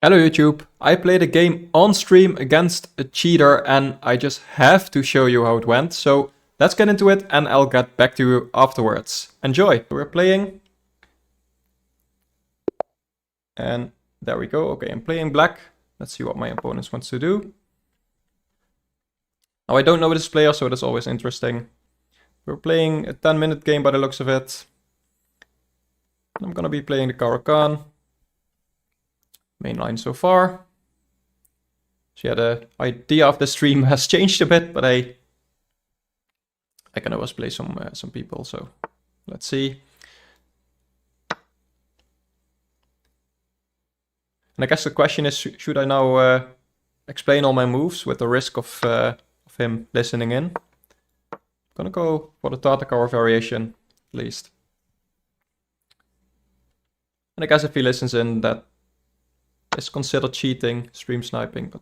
Hello YouTube, I played a game on stream against a cheater and I just have to show you how it went. So let's get into it and I'll get back to you afterwards. Enjoy! We're playing. And there we go. Okay, I'm playing black. Let's see what my opponent wants to do. Now I don't know this player, so that's always interesting. We're playing a 10-minute game by the looks of it. I'm gonna be playing the Caro-Kann. Main line so far. So yeah, the idea of the stream has changed a bit, but I can always play some people. So let's see. And I guess the question is, should I now explain all my moves with the risk of him listening in? I'm gonna go for the Tartakower variation, at least. And I guess if he listens in, that is considered cheating, stream sniping, but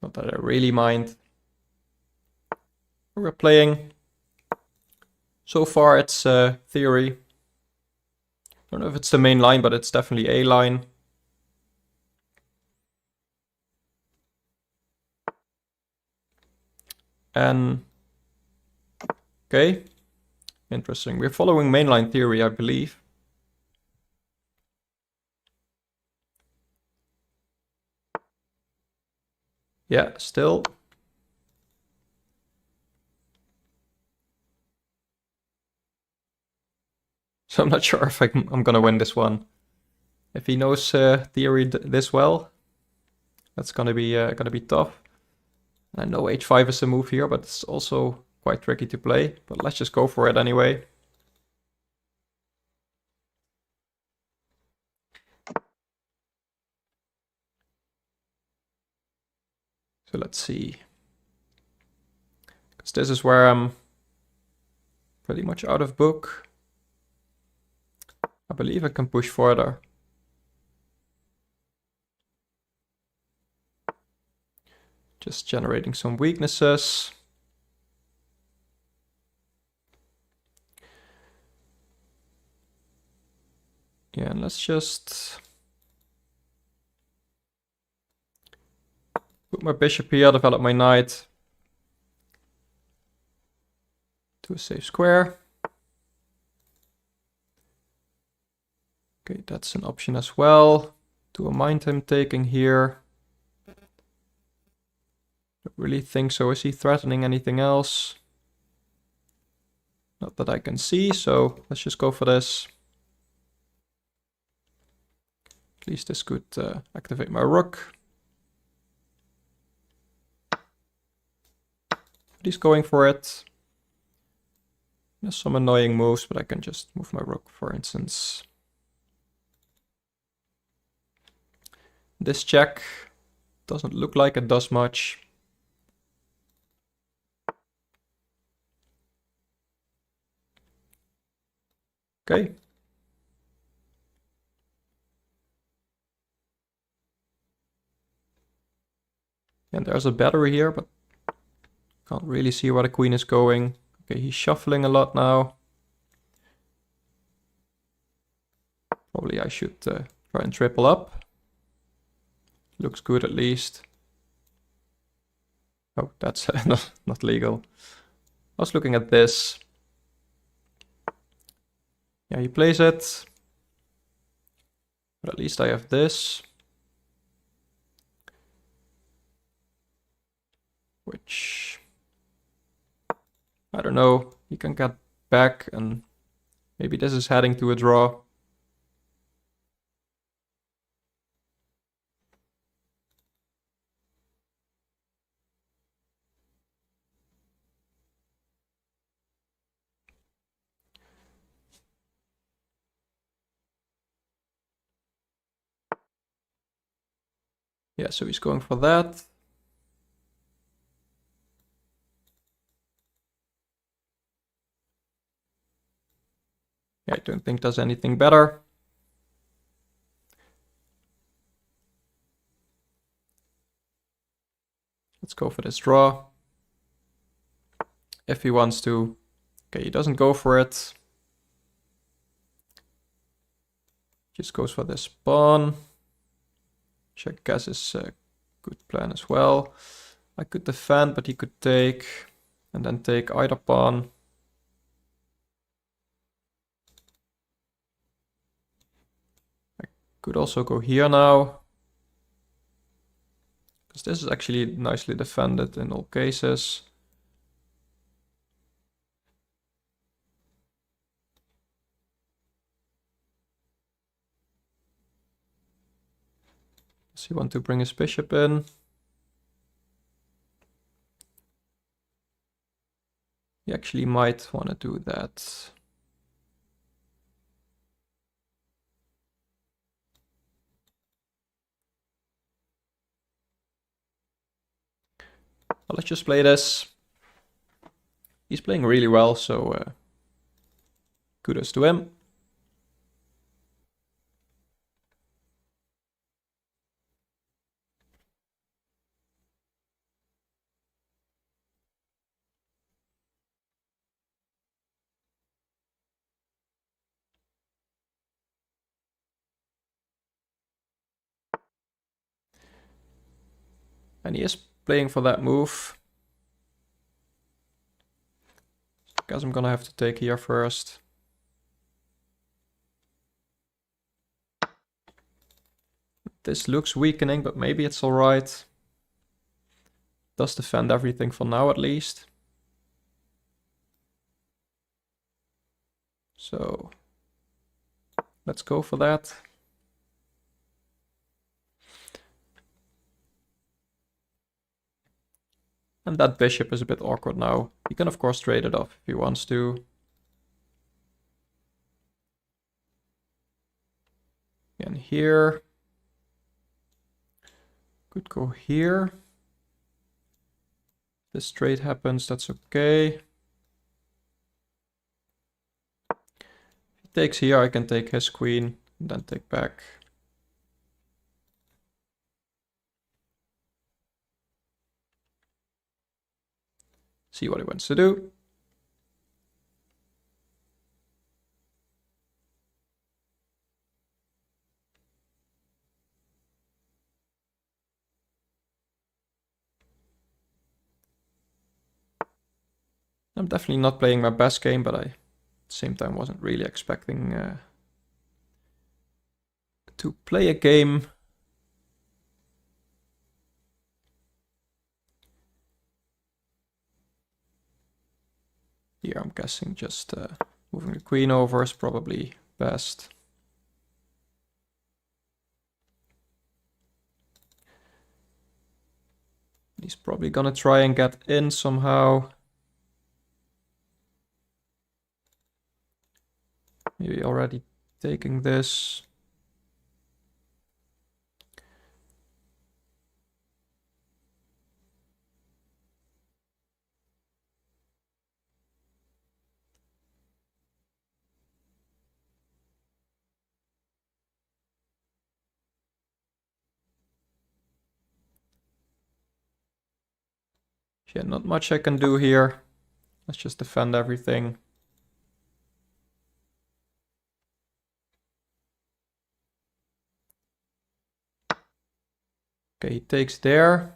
not that I really mind. We're playing. So far it's theory. I don't know if it's the main line, but it's definitely a line. And okay. Interesting. We're following mainline theory, I believe. Yeah, still. So I'm not sure if I'm gonna win this one. If he knows theory this well, that's gonna be tough. I know h5 is a move here, but it's also quite tricky to play. But let's just go for it anyway. So let's see. Because this is where I'm pretty much out of book. I believe I can push further. Just generating some weaknesses. Yeah, and let's just put my bishop here, develop my knight to a safe square. Okay, that's an option as well. Do a mind him taking here. Don't really think so. Is he threatening anything else? Not that I can see, so let's just go for this. At least this could activate my rook. But he's going for it. There's some annoying moves, but I can just move my rook, for instance. This check doesn't look like it does much. Okay. And there's a battery here, but can't really see where the queen is going. Okay, he's shuffling a lot now. Probably I should try and triple up. Looks good at least. Oh, that's not legal. I was looking at this. Yeah, he plays it. But at least I have this. Which, I don't know, he can get back and maybe this is heading to a draw. Yeah, so he's going for that. Yeah, I don't think there's anything better. Let's go for this draw. If he wants to. Okay, he doesn't go for it. Just goes for this pawn. Check guess is a good plan as well. I could defend, but he could take, and then take either pawn. I could also go here now, because this is actually nicely defended in all cases. Does he want to bring his bishop in? He actually might want to do that. Well, let's just play this. He's playing really well, so kudos to him. And he is playing for that move. I guess I'm gonna have to take here first. This looks weakening, but maybe it's alright. Does defend everything for now at least. So let's go for that. And that bishop is a bit awkward now. He can of course trade it off if he wants to. And here. Could go here. This trade happens, that's okay. If he takes here, I can take his queen and then take back. See what he wants to do. I'm definitely not playing my best game, but I, at the same time, wasn't really expecting to play a game. Here, I'm guessing just moving the queen over is probably best. He's probably gonna try and get in somehow. Maybe already taking this. Yeah, not much I can do here. Let's just defend everything. Okay, he takes there.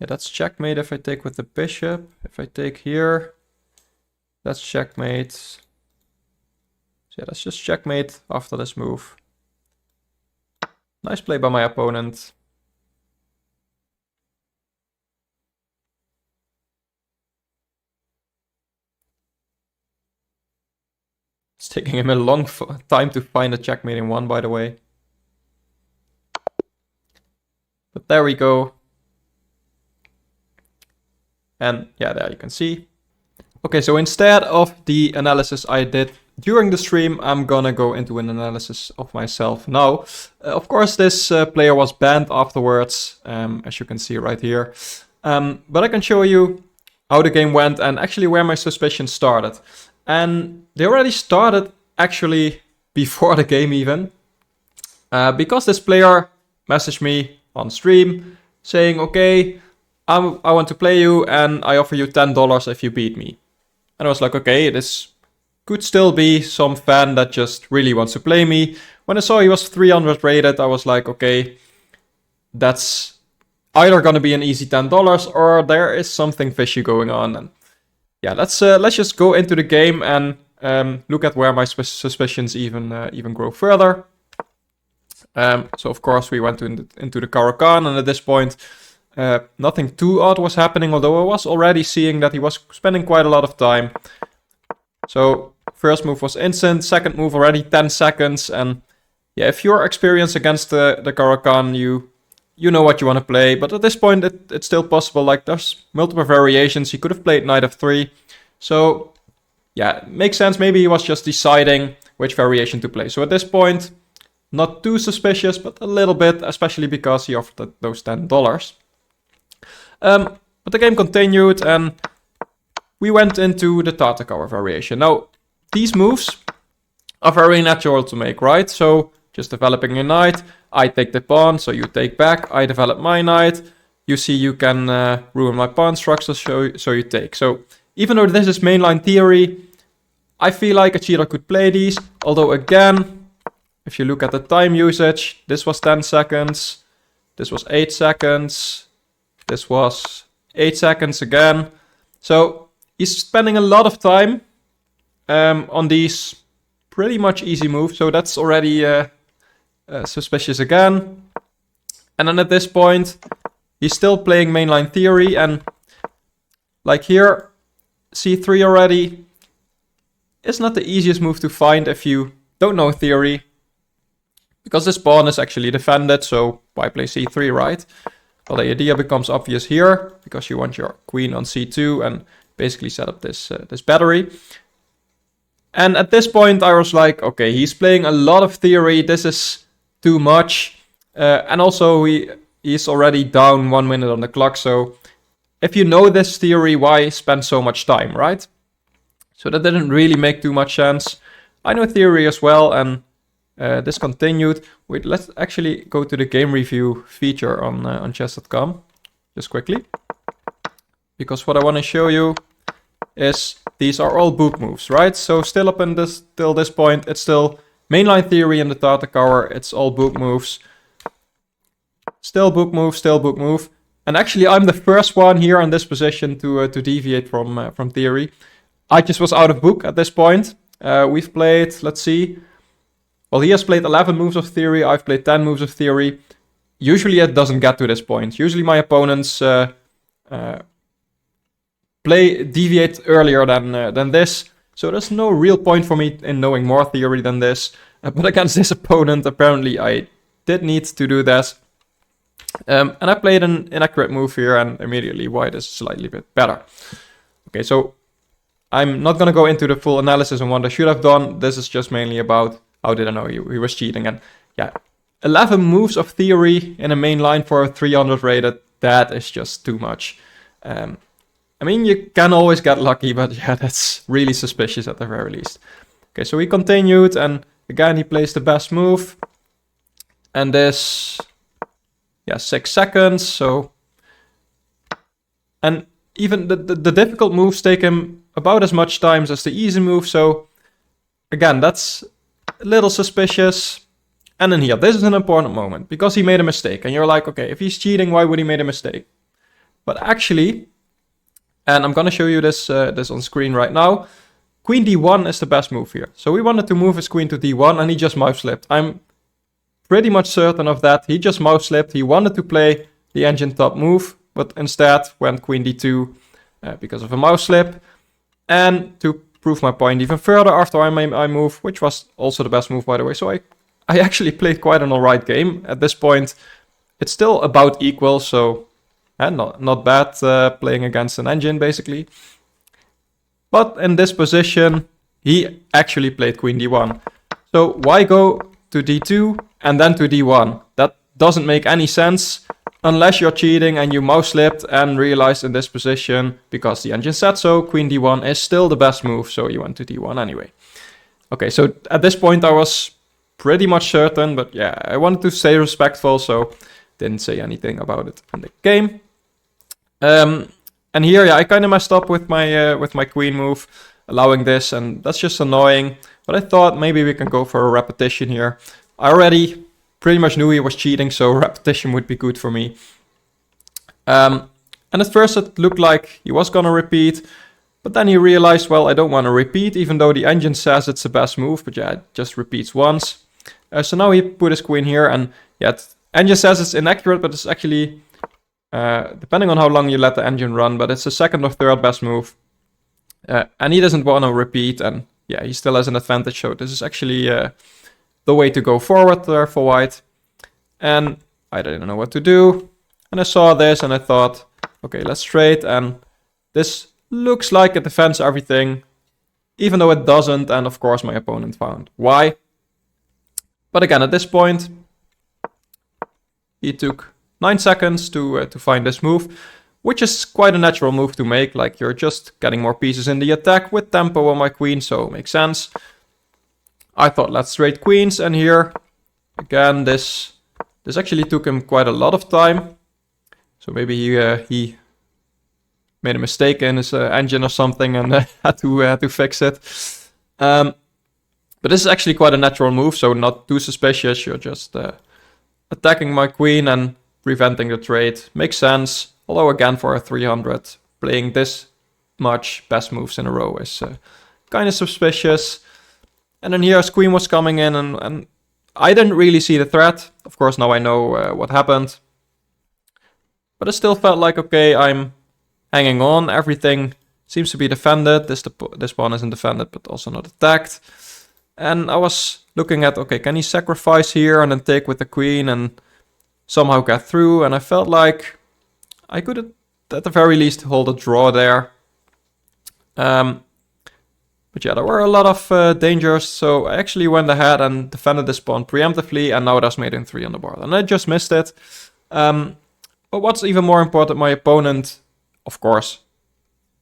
Yeah, that's checkmate if I take with the bishop. If I take here, that's checkmate. So yeah, that's just checkmate after this move. Nice play by my opponent. It's taking him a long time to find a checkmate in one, by the way. But there we go. And yeah, there you can see. Okay, so instead of the analysis I did during the stream, I'm gonna go into an analysis of myself now. Of course, this player was banned afterwards, as you can see right here. But I can show you how the game went and actually where my suspicions started. And they already started actually before the game even. Because this player messaged me on stream saying, okay, I want to play you and I offer you $10 if you beat me. And I was like, okay, this could still be some fan that just really wants to play me. When I saw he was 300 rated, I was like, okay, that's either gonna be an easy $10 or there is something fishy going on. And yeah, let's just go into the game and look at where my suspicions even grow further. So of course we went into the Caro-Kann, and at this point nothing too odd was happening, although I was already seeing that he was spending quite a lot of time. So first move was instant, second move already 10 seconds, and yeah, if you're experienced against the Caro-Kann, you know what you want to play, but at this point it's still possible. Like, there's multiple variations. He could have played knight f3, so yeah, makes sense. Maybe he was just deciding which variation to play. So at this point, not too suspicious, but a little bit, especially because he offered those $10. But the game continued, and we went into the Tartakower variation. Now, these moves are very natural to make, right? So just developing a knight, I take the pawn, so you take back, I develop my knight, you see you can ruin my pawn structure, so you take. So even though this is mainline theory, I feel like a cheater could play these, although again, if you look at the time usage, this was 10 seconds, this was 8 seconds, this was 8 seconds again. So he's spending a lot of time on these pretty much easy moves, so that's already suspicious again. And then at this point, he's still playing mainline theory, and like here, c3 already is not the easiest move to find if you don't know theory, because this pawn is actually defended, so why play c3, right? Well, the idea becomes obvious here, because you want your queen on c2 and basically set up this battery. And at this point I was like, okay, he's playing a lot of theory, this is too much. And also he's already down 1 minute on the clock, so if you know this theory, why spend so much time, right? So that didn't really make too much sense. I know theory as well, and this continued. Wait, let's actually go to the game review feature on chess.com, just quickly. Because what I want to show you is these are all book moves, right? So still up till this point, it's still mainline theory in the Tartakower, it's all book moves. Still book move, still book move. And actually I'm the first one here in this position to deviate from theory. I just was out of book at this point. We've played, let's see. Well, he has played 11 moves of theory, I've played 10 moves of theory. Usually it doesn't get to this point. Usually my opponents deviate earlier than this. So there's no real point for me in knowing more theory than this. But against this opponent, apparently I did need to do that. And I played an inaccurate move here, and immediately white is slightly bit better. Okay, so I'm not going to go into the full analysis on what I should have done. This is just mainly about how did I know he was cheating. And yeah, 11 moves of theory in a main line for a 300 rated, that is just too much. I mean, you can always get lucky, but yeah, that's really suspicious at the very least. Okay, so we continued, and again, he plays the best move. And this, yeah, 6 seconds, so... And even the difficult moves take him about as much time as the easy move, so... Again, that's a little suspicious. And then here, this is an important moment, because he made a mistake. And you're like, okay, if he's cheating, why would he make a mistake? But actually... And I'm going to show you this on screen right now. Queen d1 is the best move here. So we wanted to move his queen to d1, and he just mouse slipped. I'm pretty much certain of that. He just mouse slipped. He wanted to play the engine top move, but instead went queen d2 because of a mouse slip. And to prove my point even further, after I made my move, which was also the best move, by the way. So I actually played quite an alright game. At this point, it's still about equal, so... And not bad playing against an engine, basically. But in this position, he actually played queen d1. So why go to d2 and then to d1? That doesn't make any sense unless you're cheating and you mouse slipped and realized in this position, because the engine said so, queen d1 is still the best move, so you went to d1 anyway. Okay, so at this point I was pretty much certain, but yeah, I wanted to stay respectful, so didn't say anything about it in the game. And here, yeah, I kind of messed up with my queen move. allowing this, and that's just annoying. But I thought maybe we can go for a repetition here. I already pretty much knew he was cheating, so repetition would be good for me. And at first it looked like he was gonna repeat, but then he realized, well, I don't want to repeat, even though the engine says it's the best move, but yeah, it just repeats once. So now he put his queen here, and yeah, engine says it's inaccurate, but it's actually, depending on how long you let the engine run, but it's the second or third best move. And he doesn't want to repeat, and yeah, he still has an advantage, so this is actually the way to go forward there for white. And I didn't know what to do, and I saw this, and I thought, okay, let's trade, and this looks like it defends everything, even though it doesn't, and of course my opponent found why. But again, at this point, he took 9 seconds to find this move, which is quite a natural move to make, like you're just getting more pieces in the attack with tempo on my queen, so it makes sense. I thought, let's trade queens, and here, again, this actually took him quite a lot of time. So maybe he made a mistake in his engine or something and had to fix it. But this is actually quite a natural move, so not too suspicious. You're just attacking my queen and preventing the trade. Makes sense. Although again, for a 300, playing this much best moves in a row is kind of suspicious. And then here his queen was coming in, and I didn't really see the threat. Of course, now I know what happened. But it still felt like, okay, I'm hanging on. Everything seems to be defended. This pawn isn't defended, but also not attacked. And I was looking at, okay, can he sacrifice here and then take with the queen and somehow get through? And I felt like I could, at the very least, hold a draw there. But yeah, there were a lot of dangers, so I actually went ahead and defended this pawn preemptively, and now there's mate in 3 on the board. And I just missed it. But what's even more important, my opponent, of course,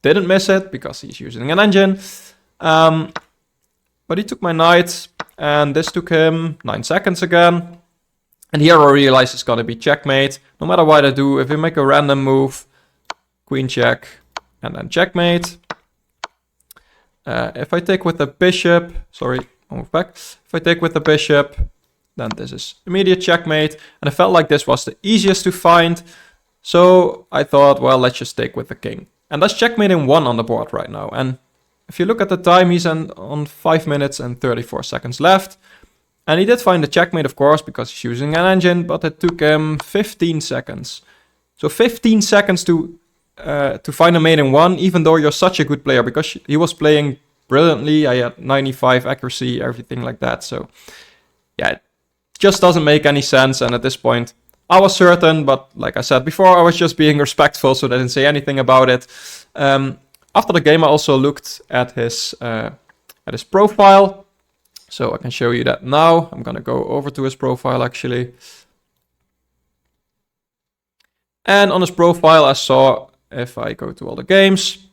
didn't miss it because he's using an engine. But he took my knight, and this took him 9 seconds again. And here I realize it's gonna be checkmate. No matter what I do, if we make a random move, queen check, and then checkmate. If I take with the bishop, sorry, I'll move back. If I take with the bishop, then this is immediate checkmate. And I felt like this was the easiest to find. So I thought, well, let's just take with the king. And that's checkmate in 1 on the board right now. And if you look at the time, he's on 5 minutes and 34 seconds left. And he did find the checkmate, of course, because he's using an engine, but it took him 15 seconds. So 15 seconds to find a mate in 1, even though you're such a good player, because he was playing brilliantly. I had 95 accuracy, everything like that. So yeah, it just doesn't make any sense. And at this point, I was certain, but like I said before, I was just being respectful, so I didn't say anything about it. After the game, I also looked at his profile, so I can show you that now. I'm gonna go over to his profile actually. And on his profile, I saw, if I go to all the games,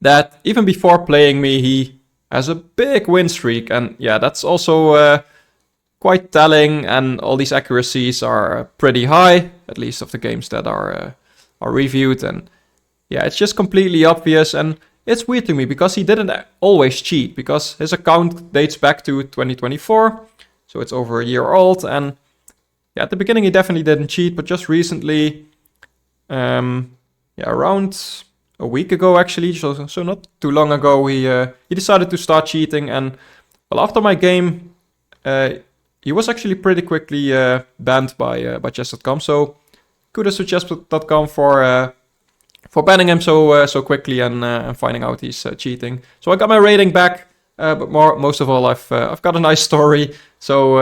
that even before playing me, he has a big win streak. And yeah, that's also quite telling, and all these accuracies are pretty high, at least of the games that are reviewed. And yeah, it's just completely obvious, and it's weird to me because he didn't always cheat, because his account dates back to 2024, so it's over a year old. And yeah, at the beginning he definitely didn't cheat, but just recently, around a week ago actually, so not too long ago, he decided to start cheating. And well, after my game, he was actually pretty quickly banned by chess.com. So kudos to chess.com for banning him so quickly and finding out he's cheating. So I got my rating back, but most of all, I've got a nice story. So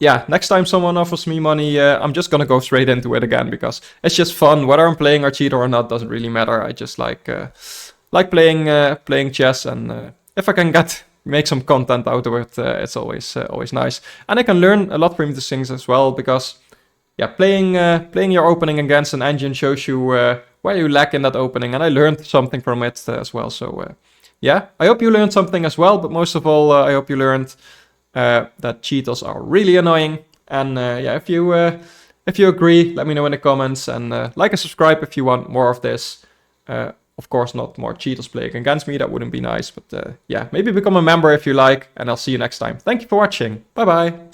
yeah, next time someone offers me money, I'm just gonna go straight into it again, because it's just fun. Whether I'm playing a cheater or not doesn't really matter. I just like playing chess, and if I can make some content out of it, it's always nice. And I can learn a lot from these things as well, because yeah, playing your opening against an engine shows you where you lack in that opening, and I learned something from it as well. So yeah, I hope you learned something as well, but most of all, I hope you learned that cheaters are really annoying. And yeah, if you agree, let me know in the comments, and like and subscribe if you want more of this. of course not more cheaters playing against me. That wouldn't be nice. But yeah, maybe become a member if you like. And I'll see you next time. Thank you for watching. Bye bye.